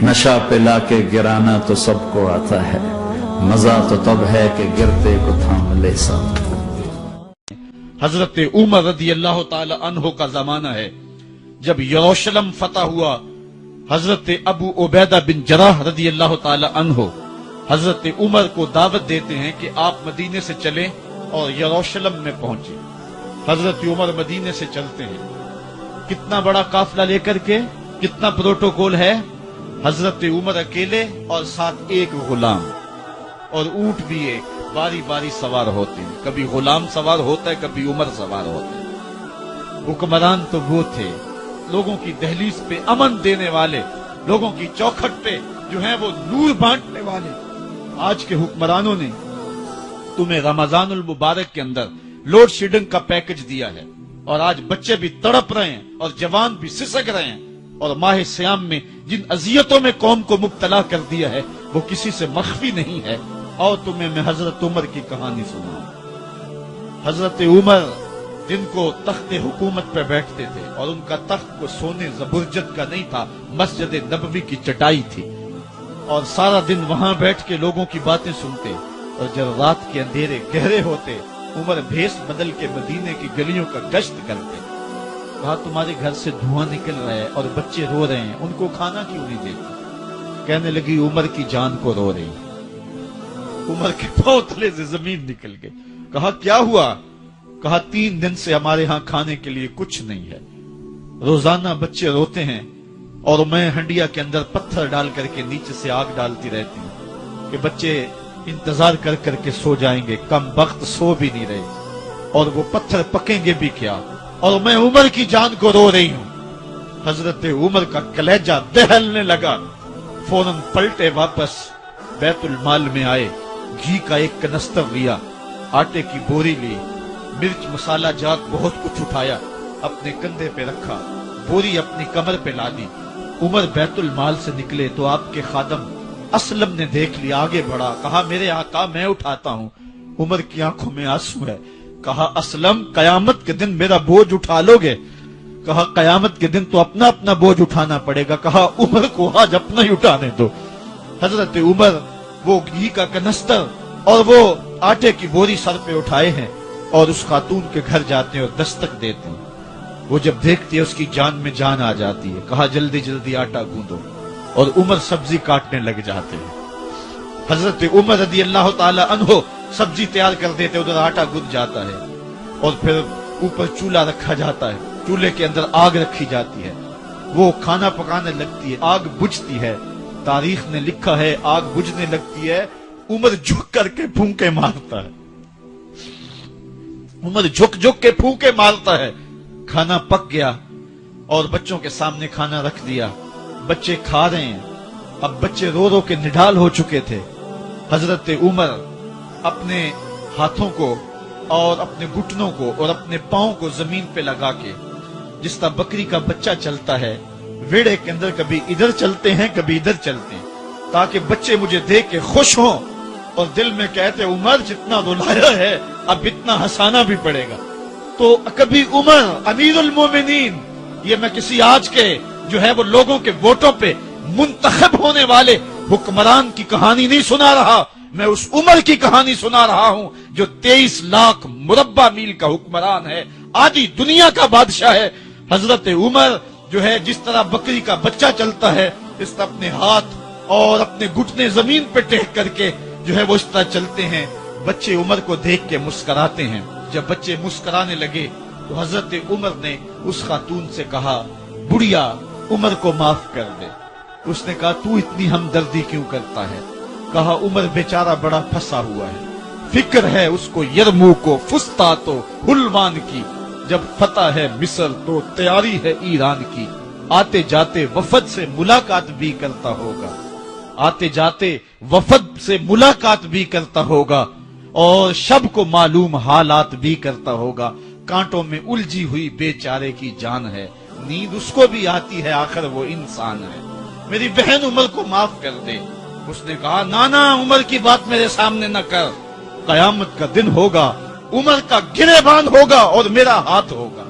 नशा पिला के गिराना तो सबको आता है, मजा तो तब है कि गिरते को थाम ले सब। हजरत उमर रदी अल्लाह ताला अन्हो का जमाना है जब यरूशलेम फतह हुआ। हजरत अबू उबैदा बिन जराह रदी अल्लाह ताला अन्हो हजरत उमर को दावत देते हैं कि आप मदीने से चलें और यरूशलेम में पहुंचे। हजरत उमर मदीने से चलते हैं, कितना बड़ा काफिला लेकर के, कितना प्रोटोकॉल है। हजरत उमर अकेले और साथ एक गुलाम और ऊंट भी एक, बारी बारी सवार होते हैं। कभी गुलाम सवार होता है, कभी उमर सवार होता है। हुक्मरान तो वो थे लोगों की दहलीज पे अमन देने वाले, लोगों की चौखट पे जो है वो नूर बांटने वाले। आज के हुक्मरानों ने तुम्हें रमजानुल मुबारक के अंदर लोड शेडिंग का पैकेज दिया है और आज बच्चे भी तड़प रहे हैं और जवान भी सिसक रहे हैं। और माह सियाम में जिन अजियतों में कौम को मुब्तला कर दिया है वो किसी से मख्फी नहीं है। और तुम्हें मैं हजरत उमर की कहानी सुनाऊं। हजरत उमर जिनको तख्ते हुकूमत पर बैठते थे और उनका तख्त को सोने जबरजद का नहीं था, मस्जिद नबवी की चटाई थी और सारा दिन वहां बैठ के लोगों की बातें सुनते। और जब रात के अंधेरे गहरे होते उमर भेष बदल के मदीने की गलियों का गश्त करते। कहा तुम्हारे घर से धुआं निकल रहा है और बच्चे रो रहे हैं, उनको खाना क्यों नहीं देते? कहने लगी उमर की जान को रो रही। उमर के पांव तले से जमीन निकल गई। कहा क्या हुआ? कहा 3 दिन से हमारे यहाँ खाने के लिए कुछ नहीं है, रोजाना बच्चे रोते हैं और मैं हंडिया के अंदर पत्थर डाल करके नीचे से आग डालती रहती हूँ कि बच्चे इंतजार कर करके सो जाएंगे। कम वक्त सो भी नहीं रहे और वो पत्थर पकेंगे भी क्या, और मैं उमर की जान को रो रही हूँ। हजरत उमर का कलेजा दहलने लगा। फौरन पलटे वापस बैतुल माल में आए, घी का एक कनस्तर लिया, आटे की बोरी ली, मिर्च मसाला जात बहुत कुछ उठाया, अपने कंधे पे रखा, बोरी अपनी कमर पे ला दी। उमर बैतुल माल से निकले तो आपके खादम असलम ने देख लिया, आगे बढ़ा, कहा मेरे आका मैं उठाता हूँ। उमर की आंखों में आंसू है। कहा असलम कयामत के दिन मेरा बोझ उठा लोगे? कहा कयामत के दिन तो अपना अपना बोझ उठाना पड़ेगा। कहा उमर को आज अपना ही उठाने दो। हजरत उमर वो घी का कनस्तर और वो आटे की बोरी सर पे उठाए हैं और उस खातून के घर जाते हैं और दस्तक देते हैं। वो जब देखती है उसकी जान में जान आ जाती है। कहा जल्दी जल्दी आटा गूंदो और उमर सब्जी काटने लग जाते हैं। हजरत उमर रदी अल्लाह ताला अन्हो सब्जी तैयार कर देते, उधर आटा गूंद जाता है और फिर ऊपर चूल्हा रखा जाता है, चूल्हे के अंदर आग रखी जाती है, वो खाना पकाने लगती है, आग बुझती है। तारीख ने लिखा है आग बुझने लगती है, उमर झुक करके फूंके मारता है। उमर झुक झुक के फूंके मारता है। खाना पक गया और बच्चों के सामने खाना रख दिया, बच्चे खा रहे हैं। अब बच्चे रो रो के निढाल हो चुके थे। हजरत उमर अपने हाथों को और अपने घुटनों को और अपने पांव को जमीन पे लगा के, जिस तरह बकरी का बच्चा चलता है वेड़े के अंदर, कभी इधर चलते हैं कभी इधर चलते हैं, ताकि बच्चे मुझे देख के खुश हों और दिल में कहते उमर जितना रुलाया है अब इतना हंसाना भी पड़ेगा। तो कभी उमर अमीरुल मोमिनीन, ये मैं किसी आज के जो है वो लोगों के वोटों पे मुंतखब होने वाले हुक्मरान की कहानी नहीं सुना रहा, मैं उस उमर की कहानी सुना रहा हूं जो 23 लाख मुरब्बा मील का हुक्मरान है, आधी दुनिया का बादशाह है। हजरत उमर जो है जिस तरह बकरी का बच्चा चलता है इस तरह अपने हाथ और अपने घुटने जमीन पे टेक करके जो है वो इस तरह चलते हैं। बच्चे उमर को देख के मुस्कुराते हैं। जब बच्चे मुस्कुराने लगे तो हजरत उमर ने उस खातून से कहा बुढ़िया उमर को माफ कर दे। उसने कहा तू इतनी हमदर्दी क्यों करता है? कहा उमर बेचारा बड़ा फंसा हुआ है, फिक्र है उसको यरमूक को, फुस्तात हुलवान की, जब फतह है मिस्र तो तैयारी है ईरान की। आते जाते वफद से मुलाकात भी करता होगा, आते जाते वफद से मुलाकात भी करता होगा और शब को मालूम हालात भी करता होगा। कांटों में उलझी हुई बेचारे की जान है, नींद उसको भी आती है, आखिर वो इंसान है। मेरी बहन उमर को माफ कर दे। उसने कहा नाना उमर की बात मेरे सामने न कर, कयामत का दिन होगा, उमर का गिरेबान होगा और मेरा हाथ होगा।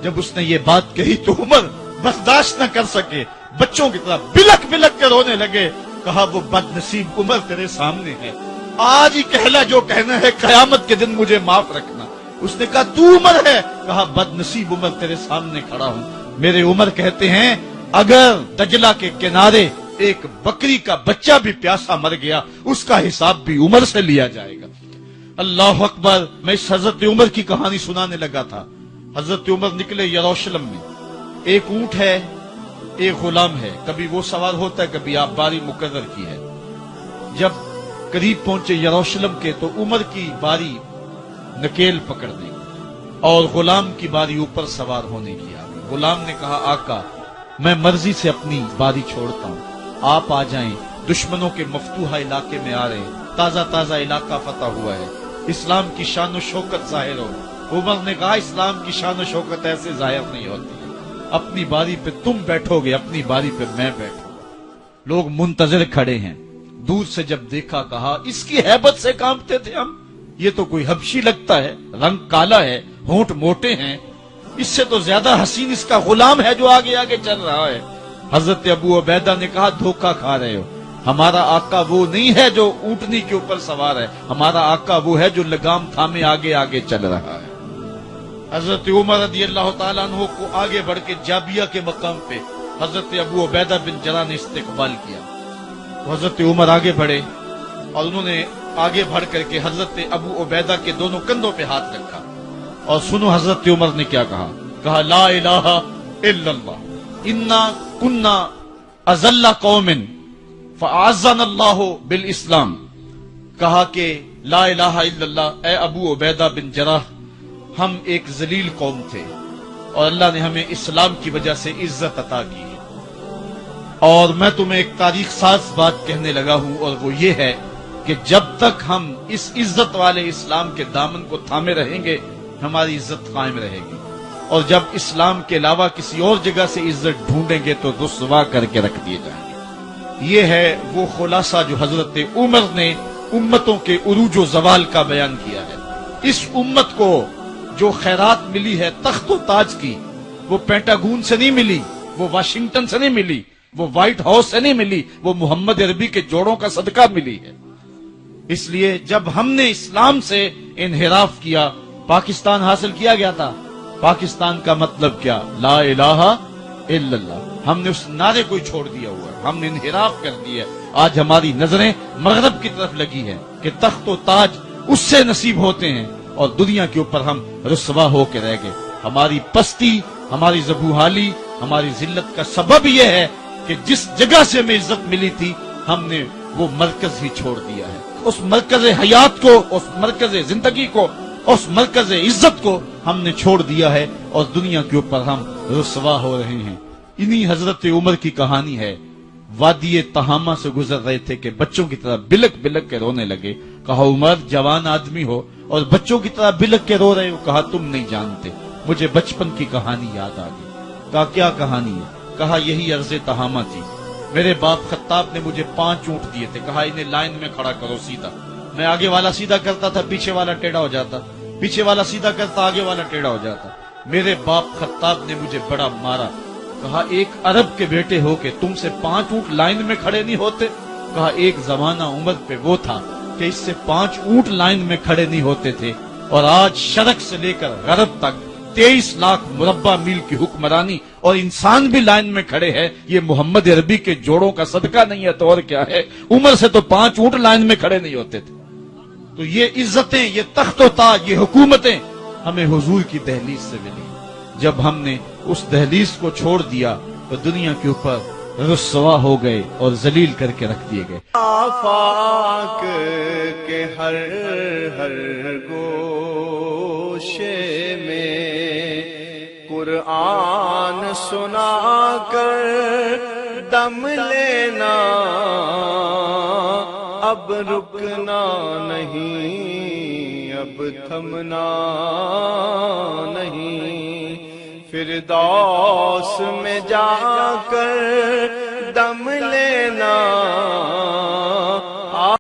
जब उसने ये बात कही तो उमर बर्दाश्त न कर सके, بچوں کی طرح بلک بلک کے رونے لگے. کہا وہ بد نصیب عمر تیرے سامنے ہے, آج ہی کہلا جو کہنا ہے, قیامت کے دن مجھے معاف رکھنا. اس نے کہا تو عمر ہے؟ کہا بد نصیب عمر تیرے سامنے کھڑا ہوں. میرے عمر کہتے ہیں اگر دجلہ کے کنارے ایک بکری کا بچہ بھی پیاسا مر گیا, اس کا حساب بھی عمر سے لیا جائے گا. اللہ اکبر. میں اس حضرت عمر کی کہانی سنانے لگا تھا. حضرت عمر نکلے یروشلم میں. ایک اونٹ ہے, ایک غلام ہے, کبھی وہ سوار ہوتا ہے, کبھی آپ باری مقرر کی ہے. جب قریب پہنچے یروشلم کے تو عمر کی باری نکیل پکڑنے اور غلام کی باری اوپر سوار ہونے کی آ گئی. غلام نے کہا آقا میں مرضی سے اپنی باری چھوڑتا ہوں, آپ آ جائیں, دشمنوں کے مفتوحہ علاقے میں آ رہے ہیں, تازہ تازہ علاقہ فتح ہوا ہے, اسلام کی شان و شوکت ظاہر ہو. عمر نے کہا اسلام کی شان و شوکت ایسے ظاہر نہیں ہوتی, اپنی باری پہ تم بیٹھو گے, اپنی باری پہ میں بیٹھوں گا. لوگ منتظر کھڑے ہیں. دور سے جب دیکھا کہا اس کی ہیبت سے کانپتے تھے ہم, یہ تو کوئی حبشی لگتا ہے, رنگ کالا ہے, ہونٹ موٹے ہیں, اس سے تو زیادہ حسین اس کا غلام ہے جو آگے آگے چل رہا ہے. حضرت ابو عبیدہ نے کہا دھوکہ کھا رہے ہو, ہمارا آقا وہ نہیں ہے جو اونٹنی کے اوپر سوار ہے, ہمارا آقا وہ ہے جو لگام تھامے آگے آگے چل رہا ہے. حضرت عمر رضی اللہ تعالیٰ عنہ کو آگے بڑھ کے جابیہ کے مقام پہ حضرت ابو عبیدہ بن جراح نے استقبال کیا. حضرت عمر آگے بڑھے اور انہوں نے آگے بڑھ کر کے حضرت ابو عبیدہ کے دونوں کندھوں پہ ہاتھ رکھا. اور سنو حضرت عمر نے کیا کہا. کہا لا الہ الا اللہ انا کنا اذل قوم فاعزنا اللہ بالاسلام. کہا کہ لا الہ الا اللہ, اے ابو عبیدہ بن جراح ہم ایک ذلیل قوم تھے اور اللہ نے ہمیں اسلام کی وجہ سے عزت عطا کی ہے. اور میں تمہیں ایک تاریخ ساز بات کہنے لگا ہوں, اور وہ یہ ہے کہ جب تک ہم اس عزت والے اسلام کے دامن کو تھامے رہیں گے ہماری عزت قائم رہے گی, اور جب اسلام کے علاوہ کسی اور جگہ سے عزت ڈھونڈیں گے تو رسوا کر کے رکھ دیے جائیں گے. یہ ہے وہ خلاصہ جو حضرت عمر نے امتوں کے عروج و زوال کا بیان کیا ہے. اس امت کو جو خیرات ملی ہے تخت و تاج کی, وہ پینٹاگون سے نہیں ملی, وہ واشنگٹن سے نہیں ملی, وہ وائٹ ہاؤس سے نہیں ملی, وہ محمد عربی کے جوڑوں کا صدقہ ملی ہے. اس لیے جب ہم نے اسلام سے انحراف کیا, پاکستان حاصل کیا گیا تھا. پاکستان کا مطلب کیا؟ لا الہ الا اللہ. ہم نے اس نعرے کو چھوڑ دیا ہوا ہے, ہم نے انحراف کر دیا. آج ہماری نظریں مغرب کی طرف لگی ہیں کہ تخت و تاج اس سے نصیب ہوتے ہیں, اور دنیا کے اوپر ہم رسوا ہو کے رہ گئے. ہماری پستی, ہماری زبوحالی, ہماری ذلت کا سبب یہ ہے کہ جس جگہ سے ہمیں عزت ملی تھی ہم نے وہ مرکز ہی چھوڑ دیا ہے. اس مرکز حیات کو, اس مرکز زندگی کو, اس مرکز عزت کو ہم نے چھوڑ دیا ہے, اور دنیا کے اوپر ہم رسوا ہو رہے ہیں. انہی حضرت عمر کی کہانی ہے. وادی تہامہ سے گزر رہے تھے کہ بچوں کی طرح بلک بلک کے رونے لگے. کہا عمر جوان آدمی ہو اور بچوں کی طرح بلک کے رو رہے ہو. کہا تم نہیں جانتے, مجھے بچپن کی کہانی یاد آ گئی. کہا کیا کہانی ہے؟ کہا یہی عرض تہامہ تھی. میرے باپ خطاب نے مجھے 5 اونٹ دیے تھے. کہا انہیں لائن میں کھڑا کرو سیدھا. میں آگے والا سیدھا کرتا تھا, پیچھے والا ٹیڑھا ہو جاتا, پیچھے والا سیدھا کرتا, آگے والا ٹیڑھا ہو جاتا. میرے باپ خطاب نے مجھے بڑا مارا. کہا ایک عرب کے بیٹے ہو کہ تم سے 5 اونٹ لائن میں کھڑے نہیں ہوتے. کہا ایک زمانہ عمر پہ وہ تھا کہ اس سے 5 اونٹ لائن میں کھڑے نہیں ہوتے تھے, اور آج شرق سے لے کر غرب تک 23 لاکھ مربع میل کی حکمرانی اور انسان بھی لائن میں کھڑے ہیں. یہ محمد عربی کے جوڑوں کا صدقہ نہیں ہے تو اور کیا ہے؟ عمر سے تو 5 اونٹ لائن میں کھڑے نہیں ہوتے تھے. تو یہ عزتیں, یہ تخت و تاج, یہ حکومتیں ہمیں حضور کی دہلیز سے ملی. جب ہم نے اس دہلیز کو چھوڑ دیا تو دنیا کے اوپر رسوا ہو گئے اور ذلیل کر کے رکھ دیے گئے. آفاق کے ہر ہر گوشے میں قرآن سنا کر دم لینا, اب رکنا نہیں, اب تھمنا نہیں. فردوس میں جا کر دم لینا,